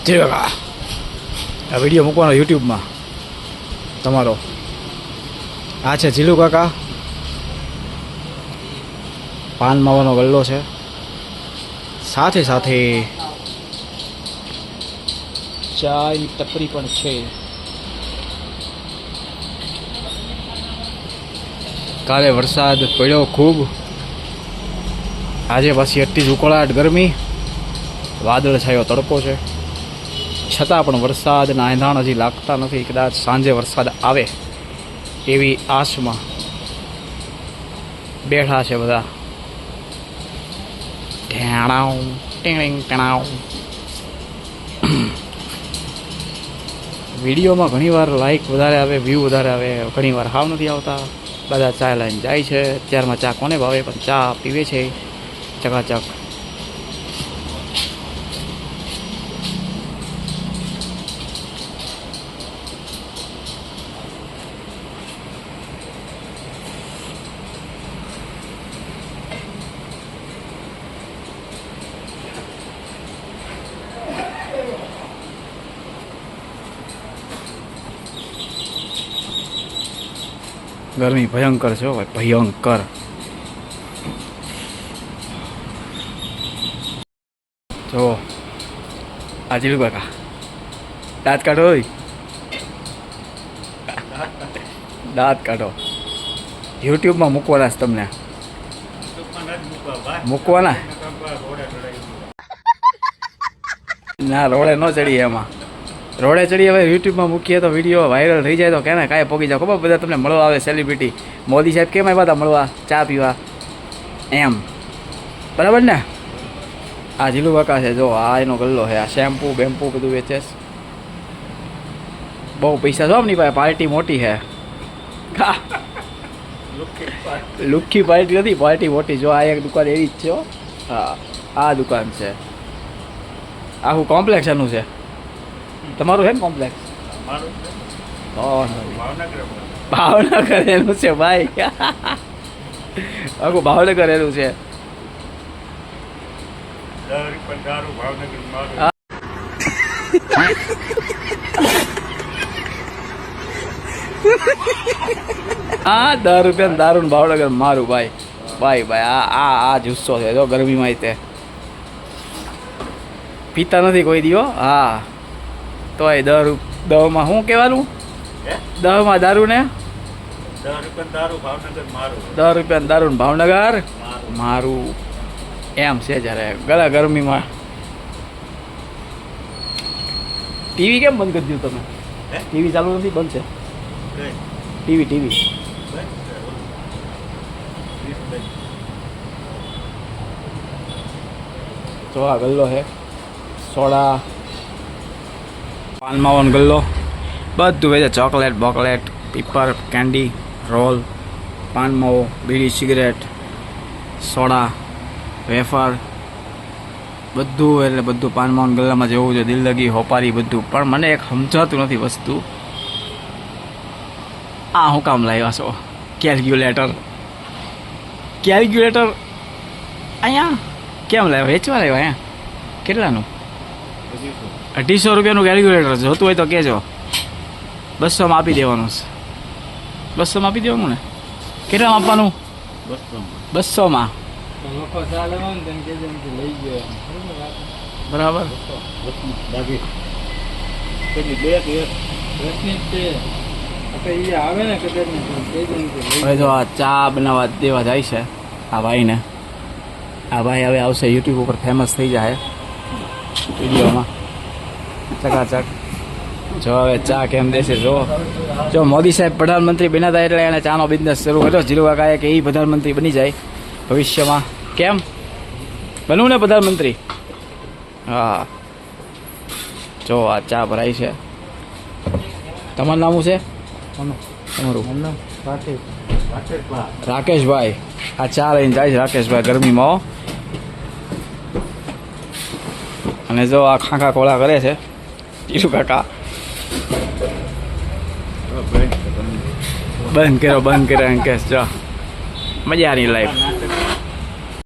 જય કાકા આ વિડીયો મૂકવાનો યુટ્યુબમાં તમારો આ છે જીલુ કાકા પાન માવાનો ગલ્લો છે સાથે સાથે ચાયની ટપરી પણ છે કાલે વરસાદ પડ્યો ખૂબ આજે પાછી એટલી જ ઉકળાટ ગરમી વાદળ છાયો તડકો છે છતાં પણ વરસાદના એંધાણ હજી લાગતા નથી કદાચ સાંજે વરસાદ આવે એવી આશમાં બેઠા છે બધા ટેણાવ ટેણીંગ ટેણાવ વિડીયોમાં ઘણીવાર લાઈક વધારે આવે વ્યૂ વધારે આવે ઘણીવાર હાવ નથી આવતા બધા ચા લઈને જાય છે અત્યારમાં ચા કોને ભાવે પણ ચા પીવે છે ચકાચક ગરમી ભયંકર છે ભાઈ ભયંકર જો આ જીલુ કાકા દાંત કાઢો દાંત કાઢો યુટ્યુબમાં મૂકવાના છે તમને મૂકવાના ના રોડે ન ચડીએ એમાં રોડે ચડી હવે યુટ્યુબમાં મૂકીએ તો વિડીયો વાયરલ થઈ જાય તો કેને કાંઈ પોગી જાવ ખબર બધા તમને મળવા આવે સેલિબ્રિટી મોદી સાહેબ કેમ આવ્યા હતા મળવા ચા પીવા એમ બરાબર ને આ જીલુ કાકા છે જો આ એનો ગલ્લો છે આ શેમ્પૂ બેમ્પુ બધું વેચે બહુ પૈસા છો નહીં ભાઈ પાર્ટી મોટી છે લુખ્ખી પાર્ટી નથી પાર્ટી મોટી જો આ એક દુકાન એવી જ છે હા આ દુકાન છે આખું કોમ્પ્લેક્સ એનું છે તમારું છે ને કોમ્પ્લેક્સ ભાવનગર એનું છે ભાઈ આખું ભાવનગર એનું છે હા 10 રૂપિયા દારૂ ભાવનગર મારું ભાઈ ભાઈ ભાઈ આ જુસ્સો છે જો ગરમીમાં તે પીતા નથી કોઈ દીવો હા તોય 10 શું કહેવાનું 10 દારૂ ને 10 રૂપિયા દારૂ ભાવનગર મારું એમ છે જ્યારે ગળા ગરમીમાં ટીવી કેમ બંધ કરી દીધું તમે ટીવી ચાલુ નથી બંધ છે ટીવી તો આ ગલ્લો છે સોડા પાન માવાનો ગલ્લો બધું વેચે ચોકલેટ બોકલેટ પીપર કેન્ડી રોલ પાન માવો બીડી સિગરેટ સોડા વેફર બધું એટલે બધું પાન માવાનો ગલ્લામાં જેવું છે દિલદગી હોપારી બધું પણ મને એક સમજાતું નથી વસ્તુ આ હું કામ લાવ્યા છો કેલ્ક્યુલેટર અહીંયા કેમ લાવ્યા વેચવા લાવ્યા અહીંયા કેટલાનું 250 રૂપિયાનું કેલ્ક્યુલેટર જોતું હોય તો કહેજો 200માં આપી દેવાનું છે 200માં આપી દેવાનું ને કેટલામાં આપવાનું 200માં બરાબર હવે જો આ ચા બનાવવા દેવા જાય છે આ ભાઈને આ ભાઈ હવે આવશે યુટ્યુબ ઉપર ફેમસ થઈ જાય વિડીયોમાં ચકાચક જો હવે ચા કેમ દેશે જો મોદી સાહેબ પ્રધાનમંત્રી બન્યા હતા એટલે એણે ચાનો બિઝનેસ શરૂ કર્યો જીલુ કાકાએ કે એ પ્રધાનમંત્રી બની જાય ભવિષ્યમાં કેમ બનવું ને પ્રધાનમંત્રી હા જો આ ચા ભરાય છે તમારું નામ છે તમારું રાકેશભાઈ આ ચા લઈને જાય છે રાકેશભાઈ ગરમીમાં અને જો આ ખાંખા કોળા કરે છે જીલુ કાકા બંધ કર્યો અંકેશ જો મજાની લાઈફ